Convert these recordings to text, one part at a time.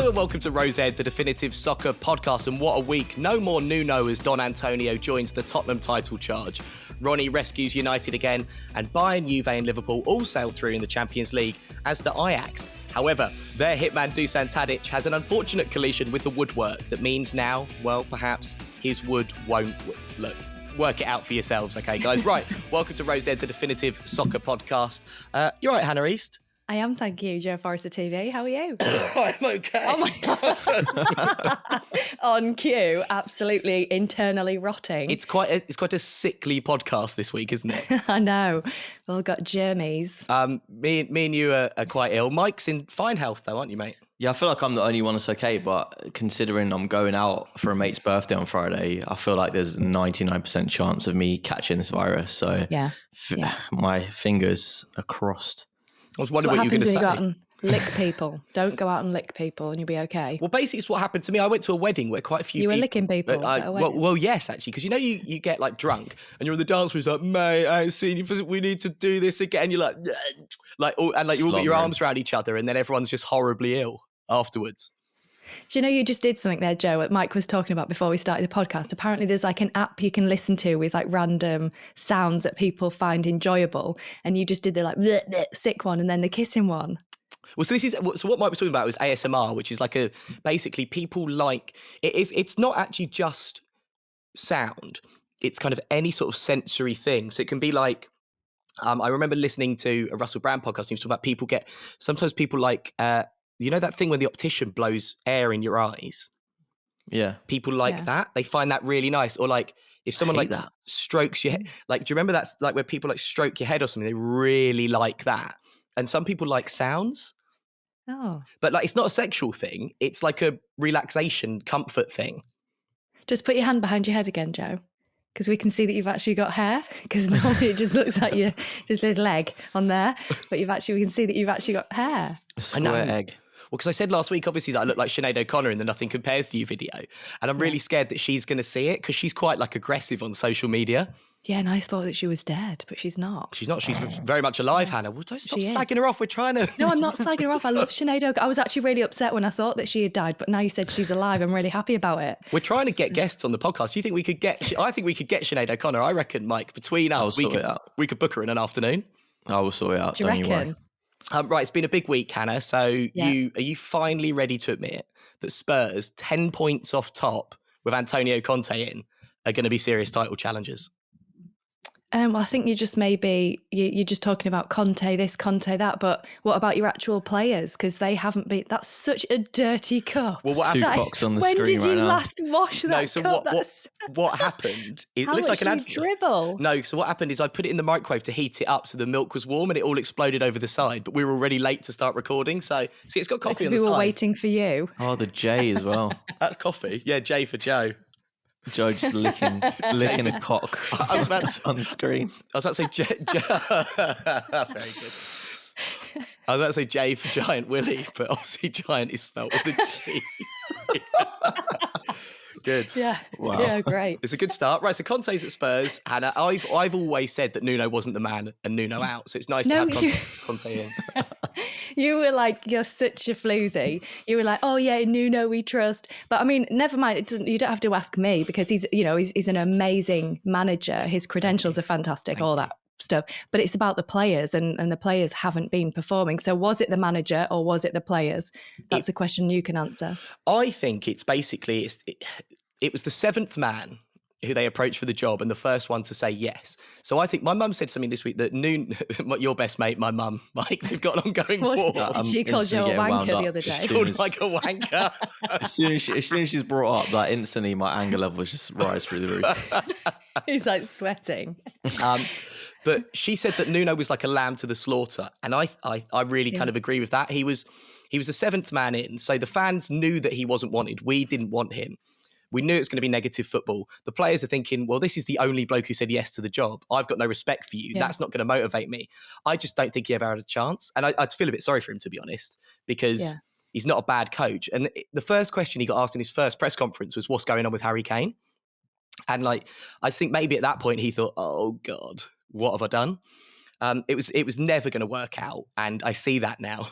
Hello and welcome to Rose Ed, the definitive soccer podcast. And what a week. No more Nuno as Don Antonio joins the Tottenham title charge. Ronnie rescues United again, and Bayern, Juve and Liverpool all sail through in the Champions League, as do Ajax. However, their hitman Dusan Tadic has an unfortunate collision with the woodwork that means now, well, perhaps his wood won't look. Work it out for yourselves, okay, guys? Right, welcome to Rose Ed, the definitive soccer podcast. You're right, Hannah East? I am, thank you, Joe Forrester TV. How are you? I'm okay. Oh my God. On cue, absolutely internally rotting. It's quite a sickly podcast this week, isn't it? I know. We've all got germies. Me and you are quite ill. Mike's in fine health though, aren't you, mate? Yeah, I feel like I'm the only one that's okay, but considering I'm going out for a mate's birthday on Friday, I feel like there's a 99% chance of me catching this virus. So my fingers are crossed. I was wondering what you were going to say. Go out and lick people. Don't go out and lick people and you'll be okay. Well, basically, it's what happened to me. I went to a wedding where quite a few people... You were licking people at a wedding? Well, yes, actually, because you know you get like drunk and you're in the dance floor, it's like, mate, I ain't seen you for... We need to do this again. And you're like you all got your arms around each other and then everyone's just horribly ill afterwards. Do you know you just did something there, Joe, what Mike was talking about before we started the podcast? Apparently there's like an app you can listen to with like random sounds that people find enjoyable. And you just did the like bleh, bleh, sick one and then the kissing one. Well, so what Mike was talking about was ASMR, which is like basically people like, it's not actually just sound. It's kind of any sort of sensory thing. So it can be like, I remember listening to a Russell Brand podcast and he was talking about sometimes people like, you know that thing when the optician blows air in your eyes? Yeah. People like that. They find that really nice. Or like if someone like strokes your head, like do you remember that like where people like stroke your head or something? They really like that. And some people like sounds. Oh. But like it's not a sexual thing. It's like a relaxation, comfort thing. Just put your hand behind your head again, Joe. Because we can see that you've actually got hair. Because normally it just looks like you just a leg on there. But we can see that you've actually got hair. A square egg. Well, because I said last week, obviously, that I look like Sinead O'Connor in the Nothing Compares to You video. And I'm really scared that she's going to see it because she's quite like aggressive on social media. Yeah, and I thought that she was dead, but she's not. She's not. She's very much alive, Hannah. Well, don't stop slagging her off. We're trying to... No, I'm not slagging her off. I love Sinead O'Connor. I was actually really upset when I thought that she had died, but now you said she's alive. I'm really happy about it. We're trying to get guests on the podcast. Do you think we could get... I think we could get Sinead O'Connor. I reckon, Mike, between us, we could book her in an afternoon. I will sort it out. Do you reckon? Right, it's been a big week, Hannah. So are you finally ready to admit that Spurs, 10 points off top with Antonio Conte in, are going to be serious title challengers? Well, I think you're just talking about Conte this, Conte that, but what about your actual players? Because they haven't been. That's such a dirty cup. Well, what happened? Clocks on the when screen did you right now. last wash that cup? What happened? It How looks much like an you dribble. No, so what happened is I put it in the microwave to heat it up so the milk was warm and it all exploded over the side. But we were already late to start recording, so see, it's got coffee on the side. We were waiting for you. Oh, the J as well. That coffee, yeah, J for Joe. Joe just licking a cock I was about to, on the screen. I was about to say Very good. I was about to say J for Giant Willy, but obviously Giant is spelt with a G. Good. Yeah. Wow. Yeah, great. It's a good start. Right, so Conte's at Spurs. Hannah, I've always said that Nuno wasn't the man and Nuno out, so it's nice to have Conte in. You were like, you're such a floozy. You were like, oh yeah, Nuno we trust. But I mean, never mind. You don't have to ask me because he's an amazing manager. His credentials are fantastic, all that stuff. But it's about the players and the players haven't been performing. So was it the manager or was it the players? That's a question you can answer. I think it's basically, it was the seventh man who they approached for the job and the first one to say yes. So I think my mum said something this week that your best mate, my mum, Mike, they've got an ongoing war. She called you a wanker the other day. She called Mike a wanker. As soon as she's brought up that, instantly my anger levels just rise through the roof. He's like sweating. But she said that Nuno was like a lamb to the slaughter. And I really kind of agree with that. He was the seventh man in. So the fans knew that he wasn't wanted. We didn't want him. We knew it's going to be negative football. The players are thinking, well, this is the only bloke who said yes to the job. I've got no respect for you. Yeah. That's not going to motivate me. I just don't think he ever had a chance. And I'd feel a bit sorry for him, to be honest, because he's not a bad coach. And the first question he got asked in his first press conference was, what's going on with Harry Kane? And I think maybe at that point he thought, oh God, what have I done? It was never going to work out, and I see that now.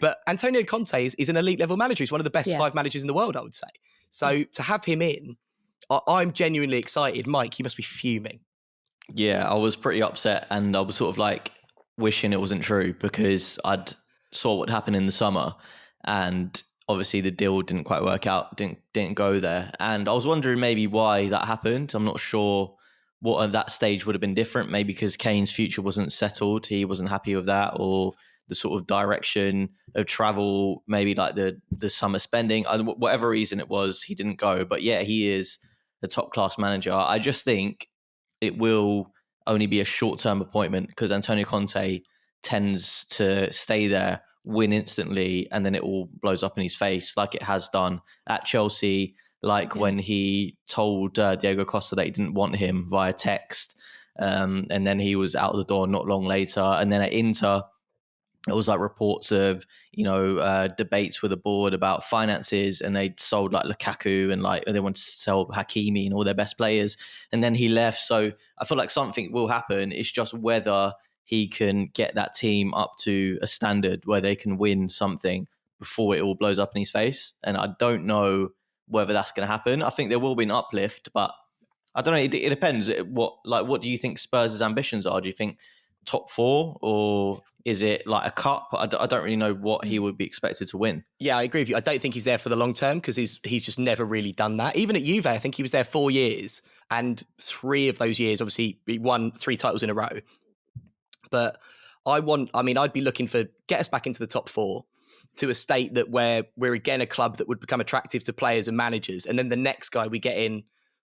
But Antonio Conte is an elite level manager. He's one of the best 5 managers in the world, I would say. So to have him in, I'm genuinely excited. Mike, you must be fuming. Yeah, I was pretty upset, and I was sort of like wishing it wasn't true, because I'd saw what happened in the summer, and obviously the deal didn't quite work out, didn't go there. And I was wondering maybe why that happened. I'm not sure what at that stage would have been different. Maybe because Kane's future wasn't settled, he wasn't happy with that, or the sort of direction of travel, maybe like the summer spending, whatever reason it was, he didn't go. But yeah, he is the top class manager. I just think it will only be a short-term appointment, because Antonio Conte tends to stay there, win instantly, and then it all blows up in his face, like it has done at Chelsea, like when he told Diego Costa that he didn't want him via text, and then he was out the door not long later. And then at Inter, it was like reports of, debates with the board about finances, and they sold like Lukaku, and like they wanted to sell Hakimi and all their best players. And then he left. So I feel like something will happen. It's just whether he can get that team up to a standard where they can win something before it all blows up in his face. And I don't know whether that's going to happen. I think there will be an uplift, but I don't know. It depends. What do you think Spurs' ambitions are? Do you think top 4, or is it like a cup? I don't really know what he would be expected to win. Yeah, I agree with you. I don't think he's there for the long term, because he's just never really done that. Even at Juve, I think he was there 4 years, and 3 of those years, obviously, he won 3 titles in a row. But I'd be looking for get us back into the top 4, to a state that where we're again a club that would become attractive to players and managers. And then the next guy we get in,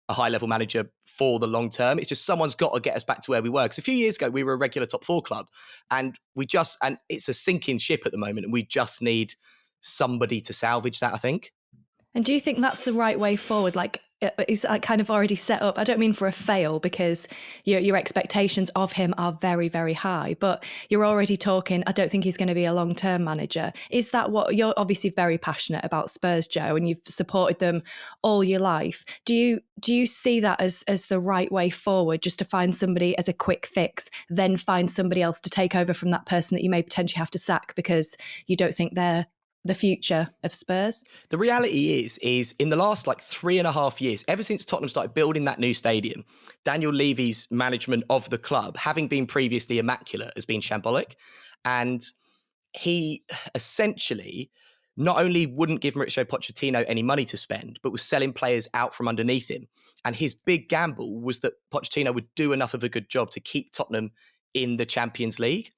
a high level manager for the long term. It's just someone's got to get us back to where we were. Because a few years ago, we were a regular top 4 club, and it's a sinking ship at the moment, and we just need somebody to salvage that, I think. And do you think that's the right way forward? Like, is that kind of already set up? I don't mean for a fail, because your expectations of him are very, very high, but you're already talking, I don't think he's going to be a long-term manager. Is that what you're obviously very passionate about Spurs, Joe, and you've supported them all your life? Do you see that as the right way forward, just to find somebody as a quick fix, then find somebody else to take over from that person that you may potentially have to sack because you don't think they're the future of Spurs? The reality is in the last 3.5 years, ever since Tottenham started building that new stadium, Daniel Levy's management of the club, having been previously immaculate, has been shambolic. And he essentially not only wouldn't give Mauricio Pochettino any money to spend, but was selling players out from underneath him. And his big gamble was that Pochettino would do enough of a good job to keep Tottenham in the Champions League.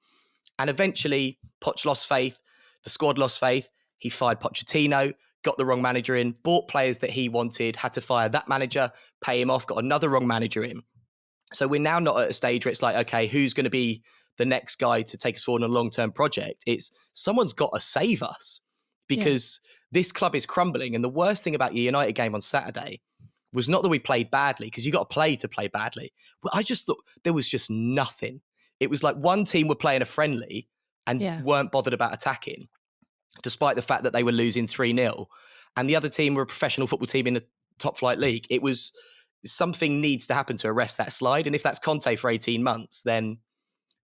And eventually, Poch lost faith. The squad lost faith. He fired Pochettino, got the wrong manager in, bought players that he wanted, had to fire that manager, pay him off, got another wrong manager in. So we're now not at a stage where it's like, okay, who's going to be the next guy to take us forward on a long-term project? It's someone's got to save us, because this club is crumbling. And the worst thing about your United game on Saturday was not that we played badly, because you got to play badly. Well, I just thought there was just nothing. It was like one team were playing a friendly and weren't bothered about attacking, despite the fact that they were losing 3-0. And the other team were a professional football team in the top flight league. It was something needs to happen to arrest that slide. And if that's Conte for 18 months, then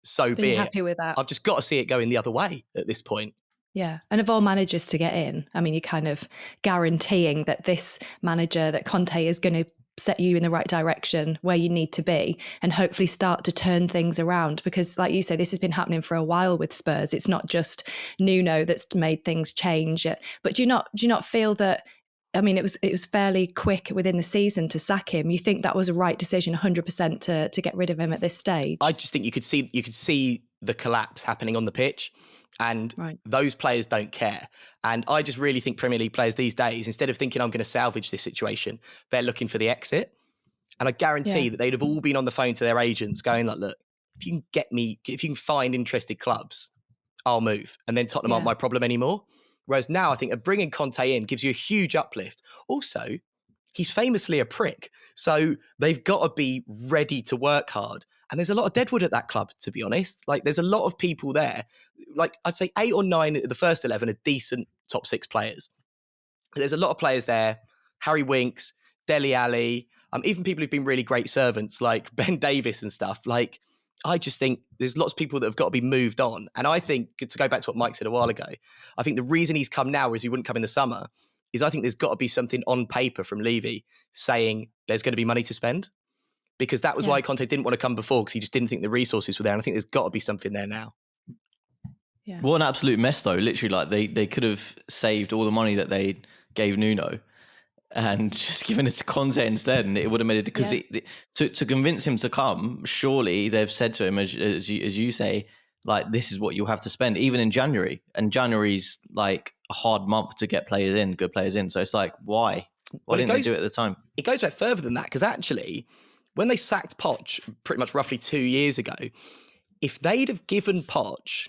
so be it. Happy with that? I've just got to see it going the other way at this point. Yeah. And of all managers to get in, I mean, you're kind of guaranteeing that this manager, that Conte, is going to set you in the right direction where you need to be, and hopefully start to turn things around. Because like you say, this has been happening for a while with Spurs. It's not just Nuno that's made things change. But do you not feel that, I mean, it was fairly quick within the season to sack him? You think that was a right decision 100% to get rid of him at this stage? I just think you could see the collapse happening on the pitch. And those players don't care. And I just really think Premier League players these days, instead of thinking I'm going to salvage this situation, they're looking for the exit. And I guarantee that they'd have all been on the phone to their agents going like, look, if you can find interested clubs, I'll move. And then Tottenham aren't my problem anymore. Whereas now I think bringing Conte in gives you a huge uplift. Also, he's famously a prick. So they've got to be ready to work hard. And there's a lot of deadwood at that club, to be honest. Like, there's a lot of people there. Like, I'd say 8 or 9 of the first 11 are decent top 6 players. But there's a lot of players there. Harry Winks, Dele Alli, even people who've been really great servants, like Ben Davis and stuff. Like, I just think there's lots of people that have got to be moved on. And I think, to go back to what Mike said a while ago, I think the reason he's come now is he wouldn't come in the summer, is I think there's got to be something on paper from Levy saying there's going to be money to spend. Because that was why Conte didn't want to come before, because he just didn't think the resources were there. And I think there's got to be something there now. Yeah. What an absolute mess, though. Literally, like they could have saved all the money that they gave Nuno and just given it to Conte instead, and it would have made it, because to convince him to come, surely they've said to him, as you say, like, this is what you'll have to spend, even in January. And January's like a hard month to get good players in. So it's like, why didn't they do it at the time? It goes back further than that, because actually, when they sacked Poch pretty much roughly 2 years ago, if they'd have given Poch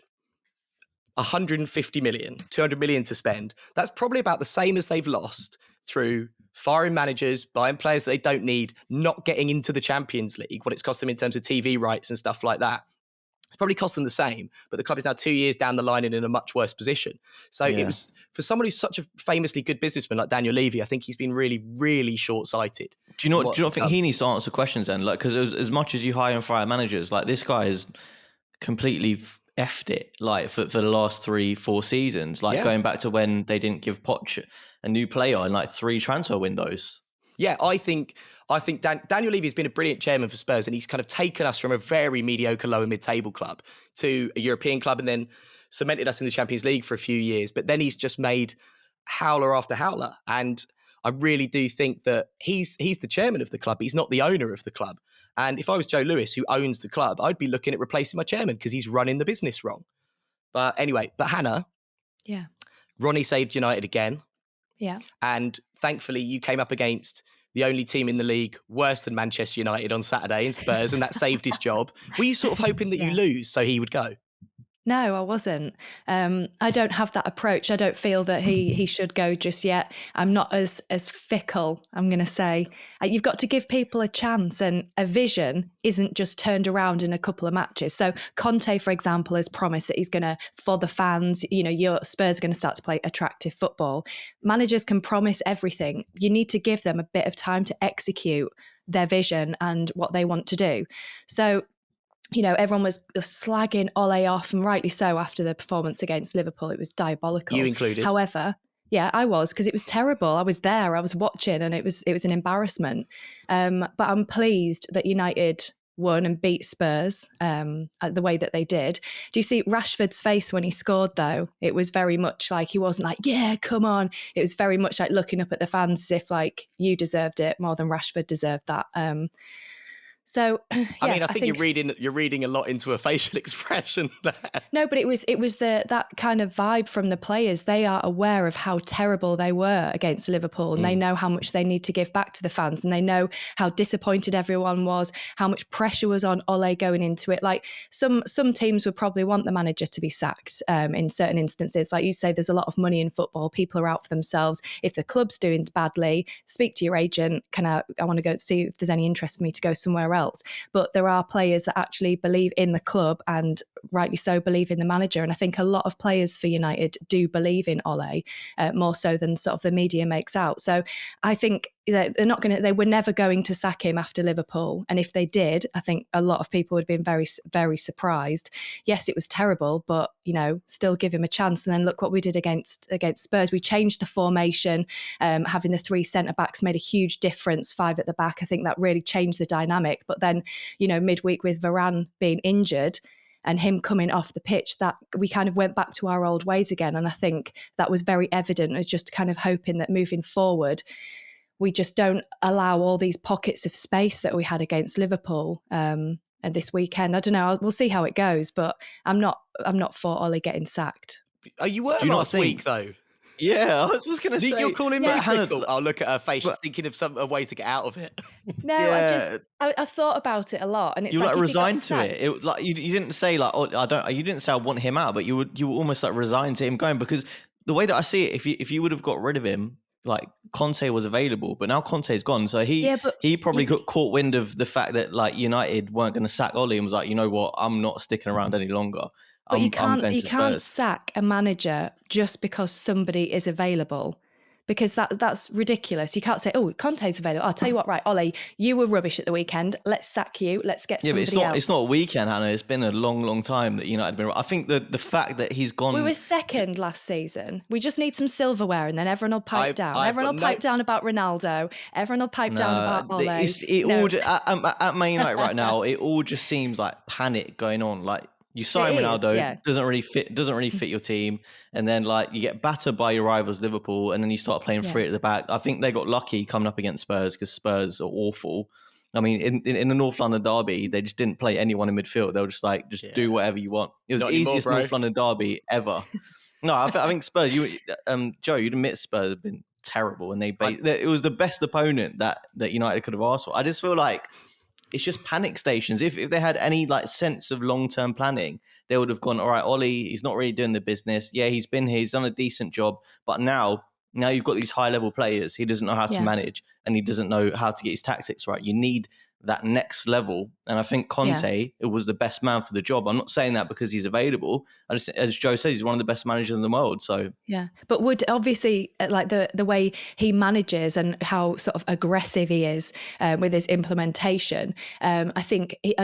150 million, 200 million to spend, that's probably about the same as they've lost through firing managers, buying players that they don't need, not getting into the Champions League, what it's cost them in terms of TV rights and stuff like that. It's probably cost them the same, but the club is now 2 years down the line and in a much worse position. So it was, for someone who's such a famously good businessman like Daniel Levy, I think he's been really, really short-sighted. Do you not think he needs to answer questions then? Like, because as much as you hire and fire managers, like, this guy has completely effed it, like, for the last 3-4 seasons, like going back to when they didn't give Poch a new player in like 3 transfer windows. Yeah, I think Daniel Levy has been a brilliant chairman for Spurs, and he's kind of taken us from a very mediocre lower mid-table club to a European club, and then cemented us in the Champions League for a few years. But then he's just made howler after howler, and I really do think that he's the chairman of the club. He's not the owner of the club. And if I was Joe Lewis, who owns the club, I'd be looking at replacing my chairman because he's running the business wrong. But anyway, Hannah, Ronnie saved United again. Yeah. And thankfully, you came up against the only team in the league worse than Manchester United on Saturday in Spurs, and that saved his job. Were you sort of hoping that you lose so he would go? No, I wasn't. I don't have that approach. I don't feel that he should go just yet. I'm not as fickle, I'm going to say. You've got to give people a chance, and a vision isn't just turned around in a couple of matches. So Conte, for example, has promised that he's going to, for the fans, your Spurs are going to start to play attractive football. Managers can promise everything. You need to give them a bit of time to execute their vision and what they want to do. So, everyone was slagging Ole off, and rightly so, after the performance against Liverpool. It was diabolical. You included. However, yeah, I was, because it was terrible. I was there, I was watching, and it was an embarrassment. But I'm pleased that United won and beat Spurs the way that they did. Do you see Rashford's face when he scored, though? It was very much like, he wasn't like, yeah, come on. It was very much like looking up at the fans as if like, you deserved it more than Rashford deserved that. So, I think you're reading a lot into a facial expression there. No, but it was that kind of vibe from the players. They are aware of how terrible they were against Liverpool, and they know how much they need to give back to the fans, and they know how disappointed everyone was, how much pressure was on Ole going into it. Like some teams would probably want the manager to be sacked in certain instances. Like you say, there's a lot of money in football. People are out for themselves. If the club's doing badly, speak to your agent. I want to go see if there's any interest for me to go somewhere else. But there are players that actually believe in the club, and rightly so believe in the manager. And I think a lot of players for United do believe in Ole, more so than sort of the media makes out. So I think they were never going to sack him after Liverpool. And if they did, I think a lot of people would have been very, very surprised. Yes, it was terrible, but, still give him a chance. And then look what we did against Spurs. We changed the formation. Having the 3 centre-backs made a huge difference, 5 at the back. I think that really changed the dynamic. But then, midweek with Varane being injured and him coming off the pitch, that we kind of went back to our old ways again. And I think that was very evident. It was just kind of hoping that moving forward, we just don't allow all these pockets of space that we had against Liverpool and this weekend. I don't know. We'll see how it goes, but I'm not for Ole getting sacked. Oh, you were last week, though. Yeah, I was just going to say. You're calling me fickle. I'll look at her face. She's thinking of a way to get out of it. No, I thought about it a lot, and it's you like resigned to it. It like you didn't say like, oh, I don't. You didn't say I want him out, but you were almost like resigned to him going, because the way that I see it, if you would have got rid of him, like Conte was available, but now Conte's gone, so he probably got caught wind of the fact that like United weren't going to sack Ole, and was like, you know what, I'm not sticking around any longer. But you can't sack a manager just because somebody is available. because that's ridiculous. You can't say, oh, Conte's available. I'll tell you what, right, Ollie, you were rubbish at the weekend. Let's sack you. Let's get somebody else. It's not a weekend, Hannah. It's been a long, long time that United have been. I think the fact that he's gone. We were second last season. We just need some silverware, and then everyone will pipe down. Everyone will pipe down about Ronaldo. Everyone will pipe down about Ole. At Man United right now, it all just seems like panic going on. Like, you sign Ronaldo, doesn't really fit your team, and then like you get battered by your rivals Liverpool, and then you start playing free at the back. I think they got lucky coming up against Spurs because Spurs are awful. I mean, in the North London derby, they just didn't play anyone in midfield. They were just like, do whatever you want. It was the easiest North London derby ever. No, I think Spurs. Joe, you'd admit Spurs have been terrible, and it was the best opponent that United could have asked for. I just feel like it's just panic stations. If they had any like sense of long-term planning, they would have gone, all right, Ollie, he's not really doing the business. Yeah, he's been here, he's done a decent job, but now you've got these high-level players. He doesn't know how to manage, and he doesn't know how to get his tactics right. You need that next level, and I think Conte it was the best man for the job. I'm not saying that because he's available. As Joe said, he's one of the best managers in the world. So but would obviously like the way he manages and how sort of aggressive he is with his implementation. I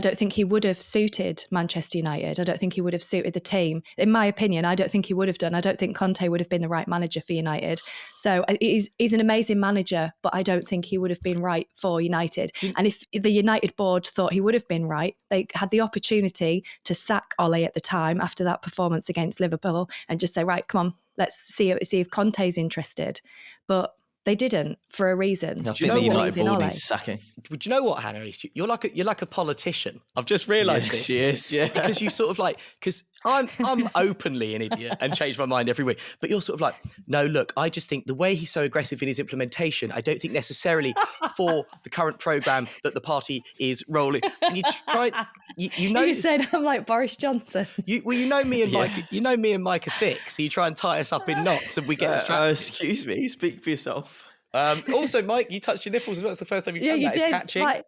don't think he would have suited Manchester United. I don't think he would have suited the team. In my opinion, I don't think he would have done. I don't think Conte would have been the right manager for United. So he's an amazing manager, but I don't think he would have been right for United. And if the United board thought he would have been right, they had the opportunity to sack Ole at the time after that performance against Liverpool and just say, right, come on, let's see if Conte's interested. But they didn't, for a reason. I think the United board needs sacking. Would you know what, Hannah? You're like a politician. I've just realised this. She is, yeah. Because you sort of like, because I'm openly an idiot and change my mind every week. But you're sort of like, no, look, I just think the way he's so aggressive in his implementation, I don't think necessarily for the current programme that the party is rolling. And you try, you know. You said I'm like Boris Johnson. You know me and Mike. You know me and Mike are thick, so you try and tie us up in knots, and we get distracted. Excuse me, speak for yourself. Also, Mike, you touched your nipples as well. It's the first time you've done that. Did. It's catching. Like,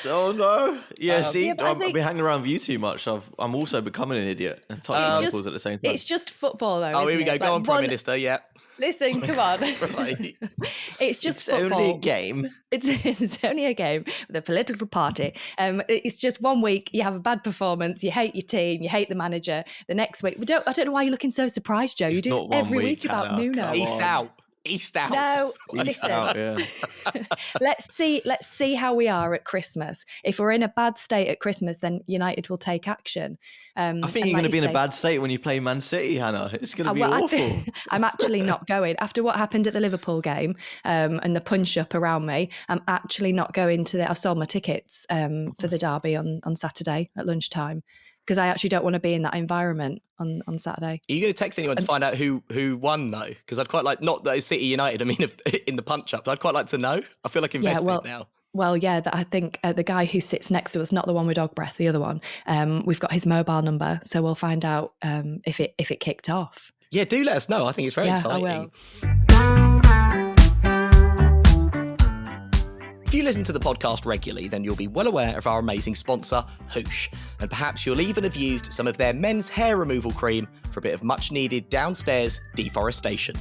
Oh no. I've been hanging around with you too much. I'm also becoming an idiot and touching my nipples at the same time. It's just football, though. Oh, here we go. Go on, Prime Minister. Yeah. Listen, come on. Right. It's just football. Only a game. It's only a game with a political party. It's just 1 week. You have a bad performance. You hate your team. You hate the manager. The next week, I don't know why you're looking so surprised, Joe. You do it every week about Nuno. East out. No, listen. Let's see how we are at Christmas. If we're in a bad state at Christmas, then United will take action. I think you're going to be in a bad state when you play Man City, Hannah. It's going to be awful. I'm actually not going. After what happened at the Liverpool game and the punch-up around me, I'm actually not going to I've sold my tickets for the derby on Saturday at lunchtime, because I actually don't want to be in that environment on Saturday. Are you going to text anyone to find out who won, though? Because I'd quite like, not that it's City United, I mean, in the punch-up, I'd quite like to know. I feel like invested now. Well, yeah, I think the guy who sits next to us, not the one with dog breath, the other one, we've got his mobile number, so we'll find out if it kicked off. Yeah, do let us know. I think it's very exciting. I will. If you listen to the podcast regularly, then you'll be well aware of our amazing sponsor, Hoosh. And perhaps you'll even have used some of their men's hair removal cream for a bit of much-needed downstairs deforestation.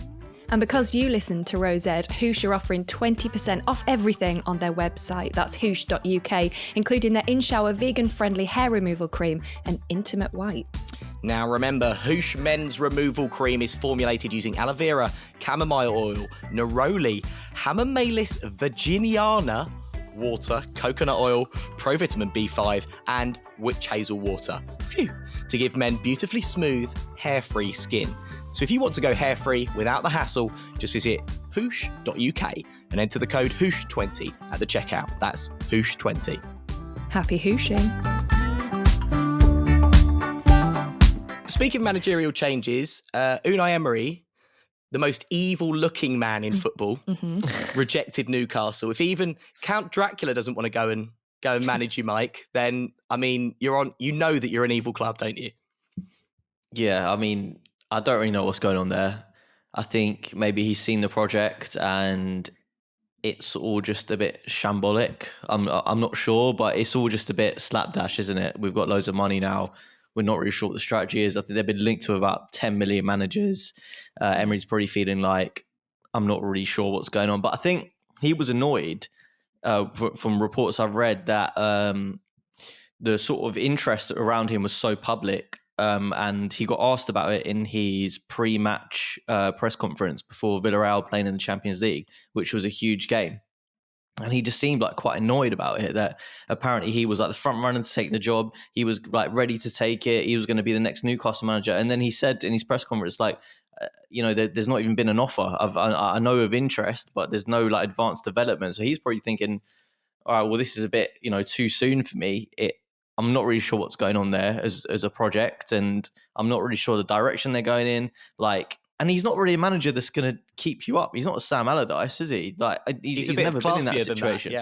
And because you listen to Rosed, Hoosh are offering 20% off everything on their website. That's hoosh.uk, including their in-shower vegan-friendly hair removal cream and intimate wipes. Now remember, Hoosh men's removal cream is formulated using aloe vera, chamomile oil, neroli, Hamamelis virginiana, water, coconut oil, provitamin B5 and witch hazel water. Phew! To give men beautifully smooth, hair-free skin. So if you want to go hair-free without the hassle, just visit hoosh.uk and enter the code hoosh20 at the checkout. That's hoosh20. Happy hooshing. Speaking of managerial changes, Unai Emery, the most evil-looking man in football, rejected Newcastle. If even Count Dracula doesn't want to go and manage you, Mike, then I mean, you know that you're an evil club, don't you? Yeah, I mean, I don't really know what's going on there. I think maybe he's seen the project and it's all just a bit shambolic. I'm not sure, but it's all just a bit slapdash, isn't it? We've got loads of money now. We're not really sure what the strategy is. I think they've been linked to about 10 million managers. Emery's probably feeling like, I'm not really sure what's going on. But I think he was annoyed from reports I've read that the sort of interest around him was so public. And he got asked about it in his pre-match press conference before Villarreal playing in the Champions League, which was a huge game. And he just seemed like quite annoyed about it, that apparently he was like the front runner to take the job. He was like ready to take it. He was going to be the next Newcastle manager. And then he said in his press conference, like, there's not even been an offer. I know of interest, but there's no like advanced development. So he's probably thinking, all right, well, this is a bit, too soon for me. I'm not really sure what's going on there as a project. And I'm not really sure the direction they're going in. Like, and he's not really a manager that's going to keep you up. He's not Sam Allardyce, is he? Like, he's a bit never been in that situation.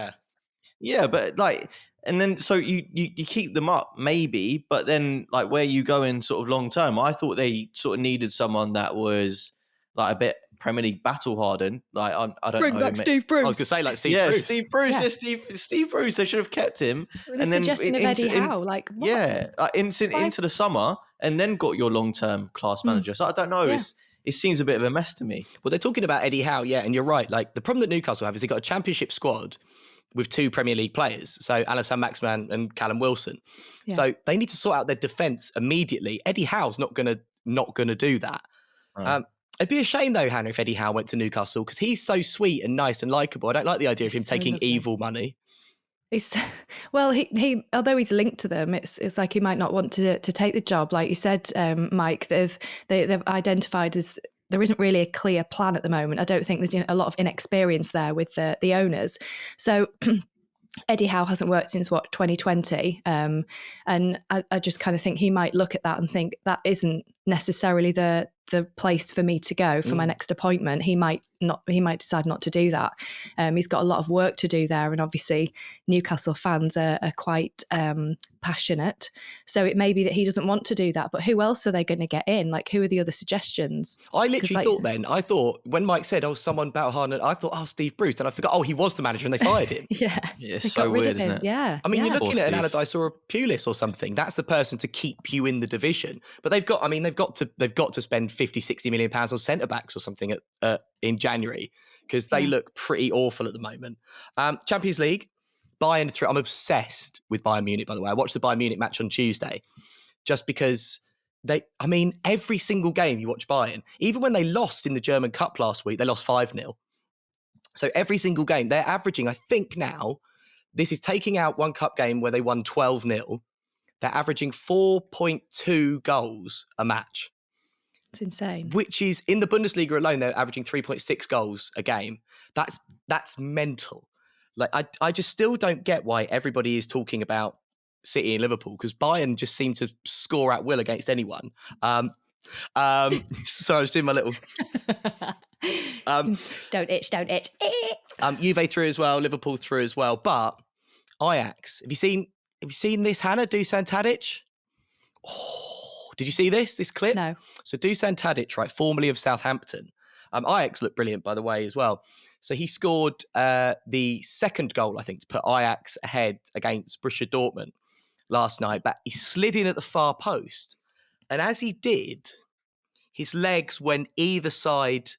Yeah, but like, and then so you keep them up maybe, but then like where you go in sort of long term, I thought they sort of needed someone that was like a bit Premier League battle hardened. Like I don't know. Bring back Steve Bruce. I was gonna say like Steve Bruce. Steve Bruce. Yeah. Steve Bruce. They should have kept him. With the suggestion of Eddie Howe, like what? Yeah, into the summer, and then got your long term class manager. So I don't know. Yeah. It seems a bit of a mess to me. Well, they're talking about Eddie Howe, yeah, and you're right. Like the problem that Newcastle have is they've got a championship squad with 2 Premier League players, so Alassane Maximin and Callum Wilson. Yeah. So they need to sort out their defence immediately. Eddie Howe's not gonna do that. Oh. It'd be a shame though, Hannah, if Eddie Howe went to Newcastle because he's so sweet and nice and likeable. I don't like the idea of him taking evil money. Well, he although he's linked to them, it's like he might not want to take the job. Like you said, Mike, they've identified as there isn't really a clear plan at the moment. I don't think there's a lot of inexperience there with the owners. So Eddie Howe hasn't worked since 2020, and I just kind of think he might look at that and think that isn't necessarily the place for me to go for my next appointment. He might decide not to do that. He's got a lot of work to do there, and obviously Newcastle fans are quite passionate. So it may be that he doesn't want to do that. But who else are they going to get in? Like, who are the other suggestions? I literally thought when Mike said, someone battle hardened, I thought, Steve Bruce. And I forgot, he was the manager and they fired him. Yeah, it's so weird, isn't it? Yeah. I mean, you're looking at an Allardyce or a Pulis or something. That's the person to keep you in the division. But they've got to spend 50-60 million pounds on centre backs or something in January because they look pretty awful at the moment. Champions League, Bayern 3. I'm obsessed with Bayern Munich, by the way. I watched the Bayern Munich match on Tuesday just because every single game you watch Bayern, even when they lost in the German Cup last week, they lost 5-0. So every single game, they're averaging, I think now, this is taking out one cup game where they won 12-0. They're averaging 4.2 goals a match. It's insane. Which is, in the Bundesliga alone, they're averaging 3.6 goals a game. That's mental. Like, I just still don't get why everybody is talking about City and Liverpool, because Bayern just seem to score at will against anyone. Sorry, I was doing my little... Don't itch. Juve through as well, Liverpool through as well. But Ajax, have you seen this, Hannah? Dusan Tadic? Oh, did you see this clip? No. So Dusan Tadic, right, formerly of Southampton. Ajax looked brilliant, by the way, as well. So he scored the second goal, I think, to put Ajax ahead against Borussia Dortmund last night. But he slid in at the far post. And as he did, his legs went either side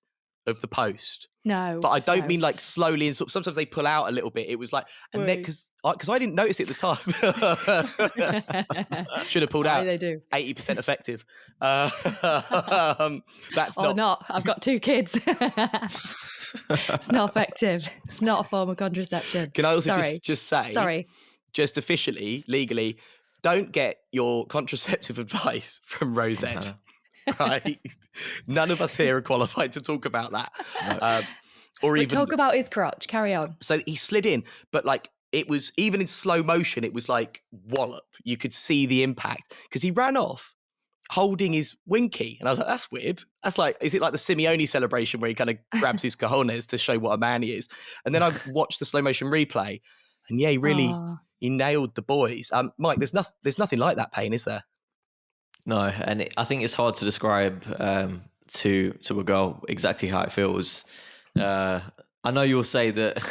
of the post. No. But I don't mean like slowly, and sometimes they pull out a little bit. It was like, and then because I didn't notice it at the time. Should have pulled out. They do 80% effective. That's not. I've got 2 kids. It's not effective. It's not a form of contraception. Can I also just say, sorry, just officially, legally, don't get your contraceptive advice from Rosette. Right? None of us here are qualified to talk about that. But talk about his crotch. Carry on. So he slid in, but like it was, even in slow motion, it was like wallop. You could see the impact because he ran off holding his winky. And I was like, that's weird. That's like, is it like the Simeone celebration where he kind of grabs his cojones to show what a man he is? And then I watched the slow motion replay and he really, he nailed the boys. Mike, there's nothing like that pain, is there? No, and I think it's hard to describe to a girl exactly how it feels. I know you'll say that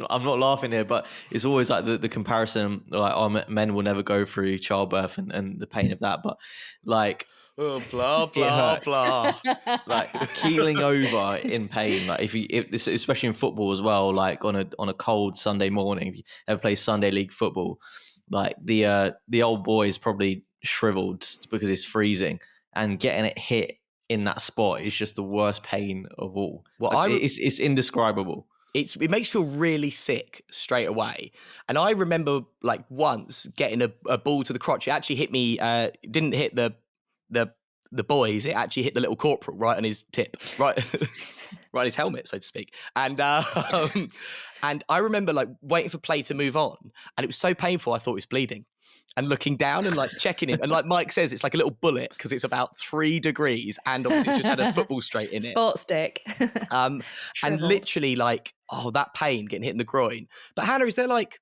I'm not laughing here, but it's always like the comparison, like men will never go through childbirth and the pain of that. But like Oh, blah blah blah. Like keeling over in pain. Like especially in football as well. Like on a cold Sunday morning, if you ever play Sunday league football, like the old boy is probably shriveled because it's freezing, and getting it hit in that spot is just the worst pain of all. Well, like, it's indescribable. It makes you feel really sick straight away. And I remember like once getting a ball to the crotch. It actually hit me. Didn't hit the boys. It actually hit the little corporal right on his tip, right, right on his helmet, so to speak. And I remember like waiting for play to move on, and it was so painful. I thought it was bleeding. And looking down and like checking him. And like Mike says, it's like a little bullet because it's about 3 degrees. And obviously it's just had a football straight in it. Sports stick. And literally like, oh, that pain getting hit in the groin. But Hannah, is there like,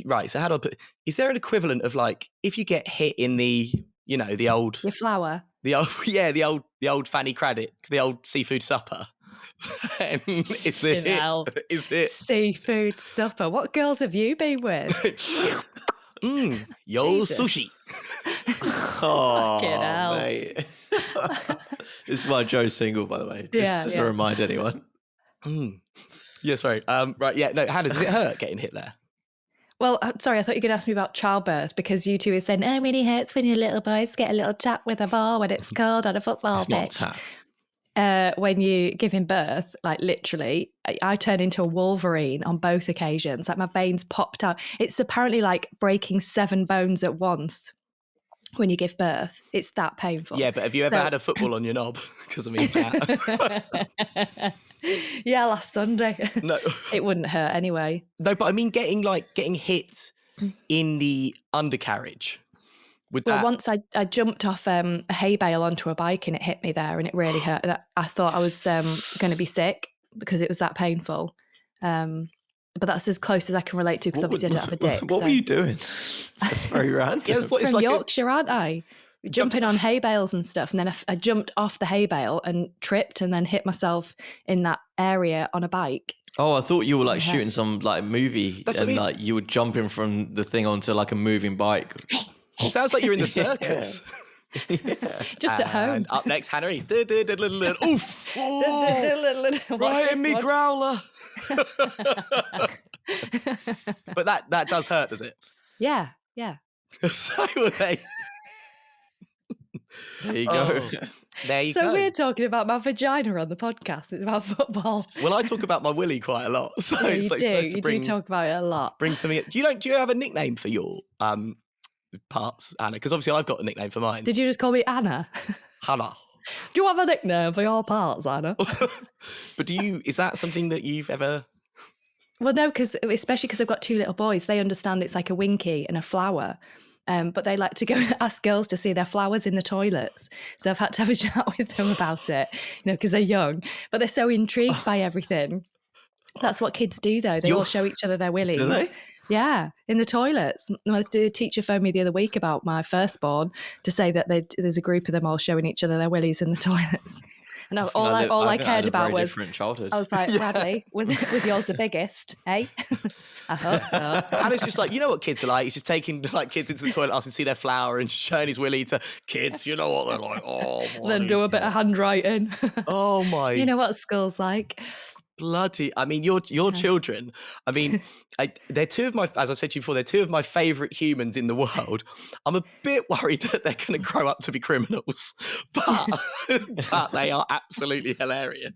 right, so how do I put, is there an equivalent of like, if you get hit in the, you know, the old. Your flower. The old Fanny Craddock, the old seafood supper. And is it seafood supper? What girls have you been with? Yo sushi. Oh, hell. mate. This is my Joe single, by the way. Just to remind anyone. Yeah, sorry. Right, yeah. No, Hannah, does it hurt getting hit there? Well, sorry, I thought you were going to ask me about childbirth because you two were saying, oh, it really hurts when your little boys get a little tap with a ball when it's cold on a football pitch. It's not a tap. When you give him birth, like literally, I turned into a Wolverine on both occasions. Like my veins popped out. It's apparently like breaking 7 bones at once when you give birth. It's that painful. Yeah, but have you ever had a football on your knob? Because I mean that. Yeah, last Sunday. No, it wouldn't hurt anyway. No, but I mean getting hit in the undercarriage. Once I jumped off a hay bale onto a bike and it hit me there and it really hurt. And I thought I was going to be sick because it was that painful. But that's as close as I can relate to because obviously I don't have a dick. What were you doing? That's very random. From like Yorkshire, aren't I? Jumping on hay bales and stuff. And then I jumped off the hay bale and tripped and then hit myself in that area on a bike. Oh, I thought you were like shooting some like movie and like you were jumping from the thing onto like a moving bike. It sounds like you're in the circus. Just at home. Up next, Hannah. Oof! Right in me growler. But that does hurt, does it? Yeah. So were they. There you go. There you go. go. So we're talking about my vagina on the podcast. It's about football. Well, I talk about my willy quite a lot. So yeah, it's like you do talk about it a lot. Bring something. Do you have a nickname for your parts, Anna? Because obviously I've got a nickname for mine. Did you just call me Anna? Hannah. Do you have a nickname for your parts, Anna? But is that something that you've ever? Well, no, especially because I've got 2 little boys. They understand it's like a winky and a flower. But they like to go and ask girls to see their flowers in the toilets. So I've had to have a chat with them about it, because they're young. But they're so intrigued by everything. That's what kids do, though. They all show each other their willies. Do they? Yeah, in the toilets. The teacher phoned me the other week about my firstborn to say that there's a group of them all showing each other their willies in the toilets. And all I cared about was different childhood. I was like, Bradley, was yours the biggest? Eh? I hope so. Hannah's just like, you know what kids are like? He's just taking like kids into the toilet, asking to see their flower and showing his willy to kids. You know what they're like? Oh, then do a bit of handwriting. Oh my! You know what school's like? Bloody! I mean, your children. I mean, they're 2 of my. As I've said to you before, they're 2 of my favourite humans in the world. I'm a bit worried that they're going to grow up to be criminals, but they are absolutely hilarious.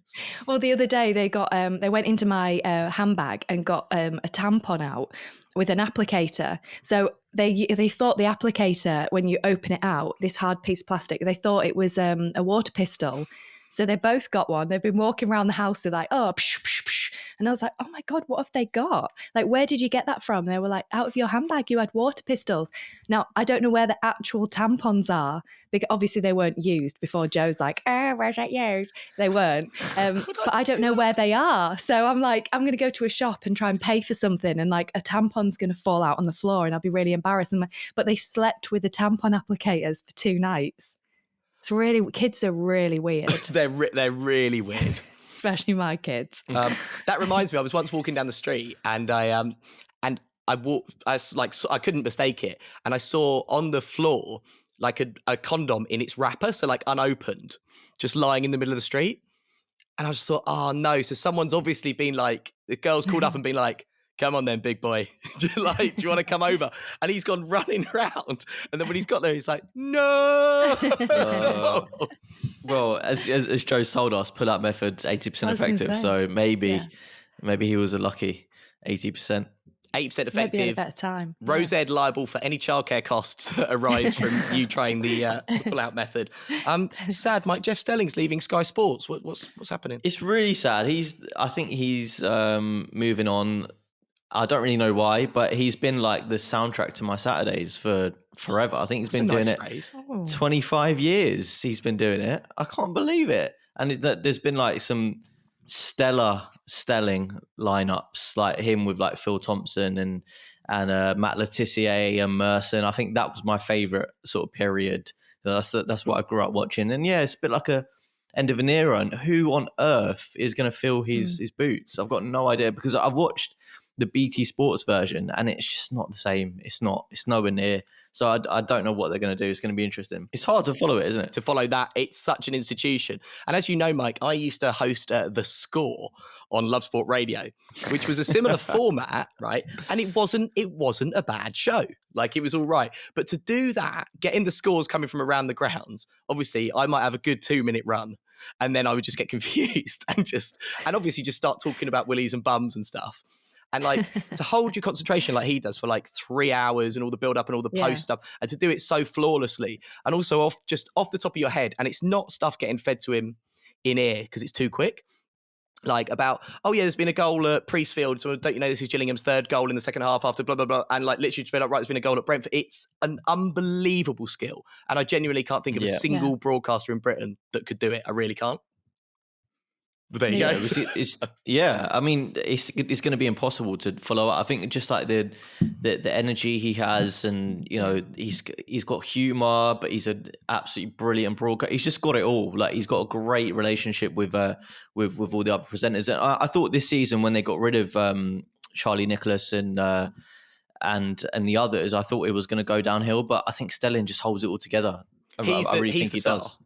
Well, the other day they went into my handbag and got a tampon out with an applicator. So they thought the applicator, when you open it out, this hard piece of plastic, they thought it was a water pistol. So they both got one. They've been walking around the house. They're like, oh, psh, psh, psh. And I was like, oh my God, what have they got? Like, where did you get that from? They were like, out of your handbag, you had water pistols. Now, I don't know where the actual tampons are, because obviously they weren't used before Joe's like, where's that used? They weren't. But I don't know where they are. So I'm like, I'm going to go to a shop and try and pay for something. And like a tampon's going to fall out on the floor and I'll be really embarrassed. But they slept with the tampon applicators for 2 nights. It's really, kids are really weird. They're really weird, especially my kids. That reminds me, I was once walking down the street and I walked. I couldn't mistake it, and I saw on the floor like a condom in its wrapper, so like unopened, just lying in the middle of the street. And I just thought, oh no. So someone's obviously been like, the girl's called up and been like, come on then, big boy. Do you want to come over? And he's gone running around. And then when he's got there, he's like, no. Well, as Joe's told us, pull-out method's 80% effective. So maybe he was a lucky 80%. 8% effective. Maybe at a better time. Rose Ed liable for any childcare costs that arise from you trying the pull-out method. Sad, Mike. Jeff Stelling's leaving Sky Sports. What's happening? It's really sad. I think he's moving on. I don't really know why, but he's been like the soundtrack to my Saturdays for forever. I think he's been doing it 25 years. He's been doing it. I can't believe it. And there's been like some stellar Stelling lineups, like him with like Phil Thompson and Matt Letizia and Merson. I think that was my favorite sort of period. That's what I grew up watching. And yeah, it's a bit like a end of an era. And who on earth is going to fill his boots? I've got no idea, because I've watched the BT Sports version and it's just not the same. It's nowhere near. So I don't know what they're going to do. It's going to be interesting. It's hard to follow it, isn't it? To follow that, it's such an institution. And as you know, Mike, I used to host The Score on Love Sport Radio, which was a similar format, right? And it wasn't a bad show. Like, it was all right. But to do that, getting the scores coming from around the grounds, obviously I might have a good 2-minute run and then I would just get confused and obviously just start talking about willies and bums and stuff. And like to hold your concentration like he does for like 3 hours and all the build up and all the post stuff, and to do it so flawlessly and also off the top of your head, and it's not stuff getting fed to him in ear because it's too quick. Like about, oh yeah, there's been a goal at Priestfield, so don't you know this is Gillingham's third goal in the second half after blah blah blah, and like literally just been like, right, there's been a goal at Brentford. It's an unbelievable skill, and I genuinely can't think of a single broadcaster in Britain that could do it. I really can't. But there you go. I mean, it's going to be impossible to follow up. I think just like the energy he has, and you know, he's got humor, but he's an absolutely brilliant broadcaster. He's just got it all. Like, he's got a great relationship with all the other presenters. And I thought this season when they got rid of Charlie Nicholas and the others, I thought it was going to go downhill. But I think Stelling just holds it all together. I really think he does.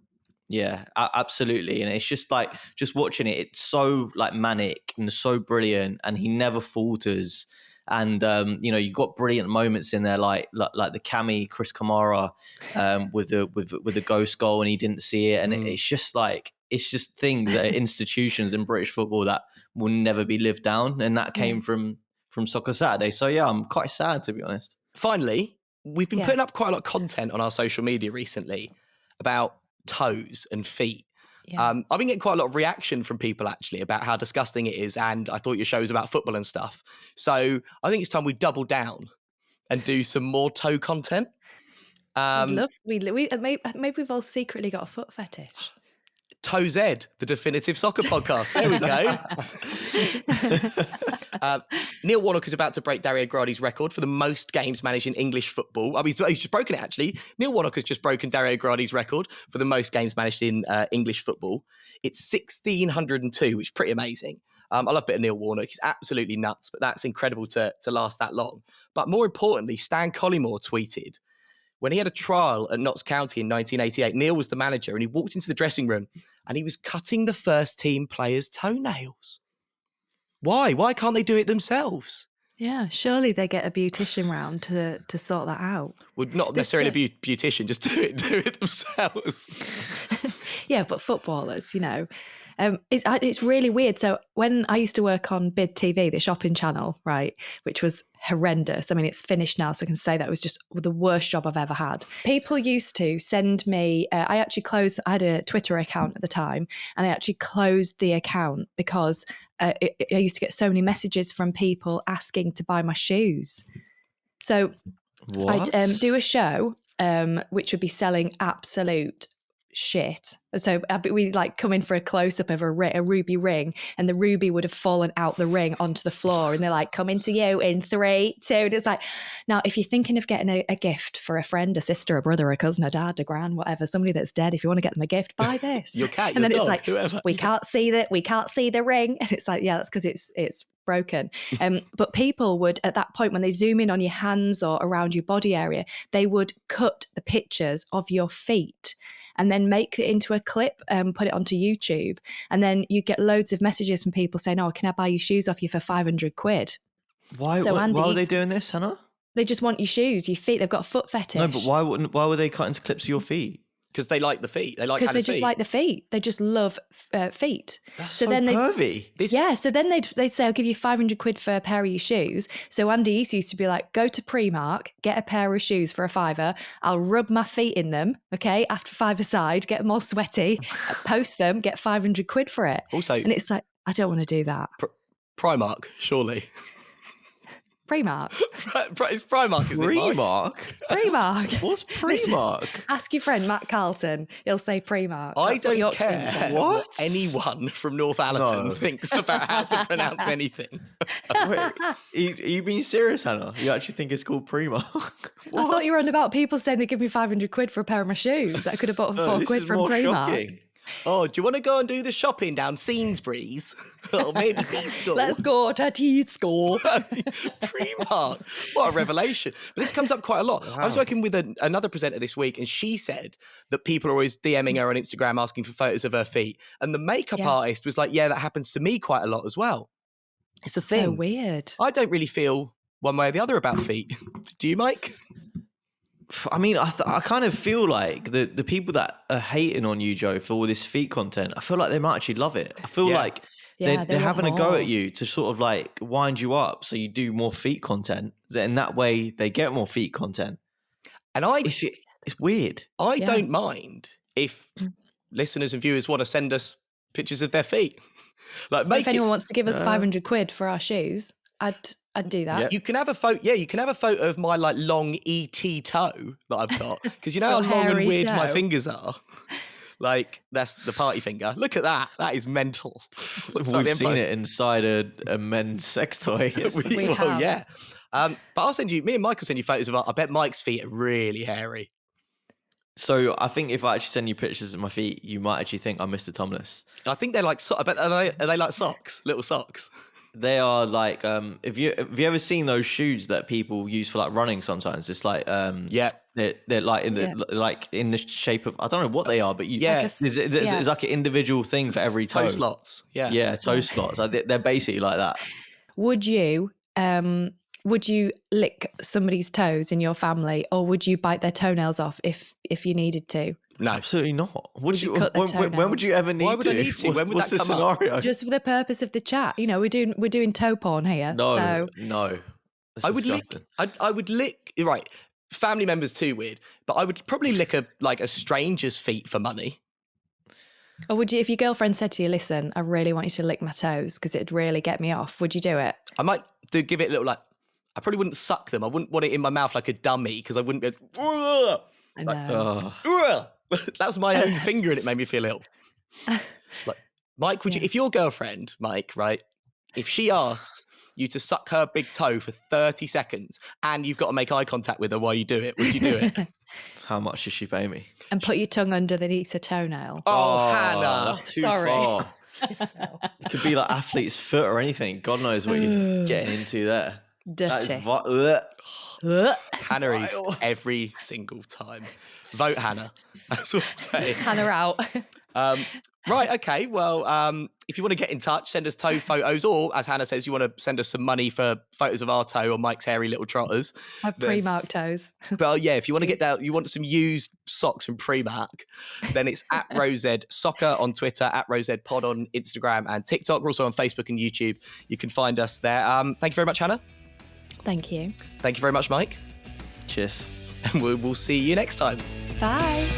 Yeah, absolutely. And it's just like, just watching it, it's so like manic and so brilliant, and he never falters. And you know, you got brilliant moments in there, like the Cami Chris Kamara with the ghost goal, and he didn't see it. And it's just things that are institutions in British football that will never be lived down. And that came from Soccer Saturday. So yeah, I'm quite sad, to be honest. Finally, we've been putting up quite a lot of content on our social media recently about toes and feet. I've been getting quite a lot of reaction from people actually about how disgusting it is, and I thought your show was about football and stuff. So I think it's time we double down and do some more toe content. Maybe we've all secretly got a foot fetish. Toes Ed, the definitive soccer podcast. There we go. Neil Warnock is about to break Dario Gradi's record for the most games managed in English football. I mean, he's just broken it, actually. Neil Warnock has just broken Dario Gradi's record for the most games managed in English football. It's 1,602, which is pretty amazing. I love a bit of Neil Warnock. He's absolutely nuts, but that's incredible to last that long. But more importantly, Stan Collymore tweeted, when he had a trial at Notts County in 1988, Neil was the manager, and he walked into the dressing room and he was cutting the first team players' toenails. Why? Why can't they do it themselves? Yeah, surely they get a beautician round to sort that out. Well, not necessarily a beautician, just do it themselves. Yeah, but footballers, you know. It's really weird. So when I used to work on Bid TV, the shopping channel, right, which was horrendous. I mean, it's finished now, so I can say that was just the worst job I've ever had. People used to send me, I had a Twitter account at the time, and I actually closed the account because I used to get so many messages from people asking to buy my shoes. So I'd do a show which would be selling absolute shit. So we like come in for a close-up of a ruby ring, and the ruby would have fallen out the ring onto the floor, and they're like, coming to you in 3, 2, and it's like, now if you're thinking of getting a gift for a friend, a sister, a brother, a cousin, a dad, a gran, whatever, somebody that's dead, if you want to get them a gift, buy this. Your cat, and your then dog, it's like, whoever. we can't see the ring, and it's like, yeah, that's because it's broken. But people would, at that point, when they zoom in on your hands or around your body area, they would cut the pictures of your feet and then make it into a clip and put it onto YouTube. And then you get loads of messages from people saying, oh, can I buy your shoes off you for 500 quid? Why are they doing this, Hannah? They just want your shoes, your feet. They've got a foot fetish. No, but why would they cut into clips of your feet? Because they like the feet. They like because they just feet. like the feet. They just love feet. That's so pervy. So then they'd say, I'll give you 500 quid for a pair of your shoes. So Andy East used to be like, go to Primark, get a pair of shoes for £5. I'll rub my feet in them, okay, after 5 aside, get them all sweaty, post them, get 500 quid for it. Also, and it's like, I don't want to do that. Primark, surely. Primark. It's Primark, isn't it? Primark. What's Primark? Listen, ask your friend Matt Carlton. He'll say Primark. I don't care what anyone from Northallerton thinks about how to pronounce anything. Wait, are you being serious, Hannah? You actually think it's called Primark? I thought you were on about people saying they give me 500 quid for a pair of my shoes. I could have bought for 4 quid from Primark. Shocking. Oh, do you want to go and do the shopping down Sainsbury's? Or maybe Tesco? Let's go to Tesco. Primark. What a revelation. But this comes up quite a lot. Wow. I was working with another presenter this week, and she said that people are always DMing her on Instagram asking for photos of her feet. And the makeup artist was like, yeah, that happens to me quite a lot as well. It's a thing. So weird. I don't really feel one way or the other about feet. Do you, Mike? I mean, I kind of feel like the people that are hating on you, Joe, for all this feet content, I feel like they might actually love it. I feel like they're having a go at you to sort of like wind you up so you do more feet content. And that way they get more feet content. And it's weird. I don't mind if listeners and viewers want to send us pictures of their feet. Like, if anyone wants to give us 500 quid for our shoes, I'd do that. Yep. You can have a photo. Yeah, you can have a photo of my like long ET toe that I've got, because you know how long and weird my fingers are. Like, that's the party finger. Look at that. That is mental. We've seen it inside a men's sex toy. Yeah. But I'll send you. Me and Mike will send you photos of. I bet Mike's feet are really hairy. So I think if I actually send you pictures of my feet, you might actually think I'm Mr. Tomless. I think they're like. I bet are they like socks? Little socks. They are like, have you ever seen those shoes that people use for like running sometimes? It's like, they're like in the like in the shape of, I don't know what they are, but it's like an individual thing for every toe. Toe slots. Yeah, toe slots. They're basically like that. Would you lick somebody's toes in your family, or would you bite their toenails off if you needed to? No, absolutely not. When would you ever need to? Why would I need to? When would what's that the come scenario? up? Just for the purpose of the chat. You know, we're doing toe porn here. No. I would lick. Right, family members too weird, but I would probably lick a stranger's feet for money. Or would you, if your girlfriend said to you, "Listen, I really want you to lick my toes because it'd really get me off," would you do it? I might give it a little I probably wouldn't suck them. I wouldn't want it in my mouth like a dummy, because I wouldn't be. I know. That was my own finger, and it made me feel ill. Like, Mike, would you, if your girlfriend, Mike, right, if she asked you to suck her big toe for 30 seconds and you've got to make eye contact with her while you do it, would you do it? How much does she pay me? And put your tongue underneath the toenail. Oh, Hannah. That's too far. It could be like athlete's foot or anything. God knows what you're getting into there. Dirty. Hannah East every single time. Vote Hannah. That's what I'm saying. Hannah out. Right, okay. Well, if you want to get in touch, send us toe photos, or as Hannah says, you want to send us some money for photos of our toe or Mike's hairy little trotters. My Primark toes. But yeah, if you want to get down, you want some used socks from Primark, then it's at Rosed Soccer on Twitter, at Rosed Pod on Instagram and TikTok. We're also on Facebook and YouTube. You can find us there. Thank you very much, Hannah. Thank you. Thank you very much, Mike. Cheers. And we'll see you next time. Bye.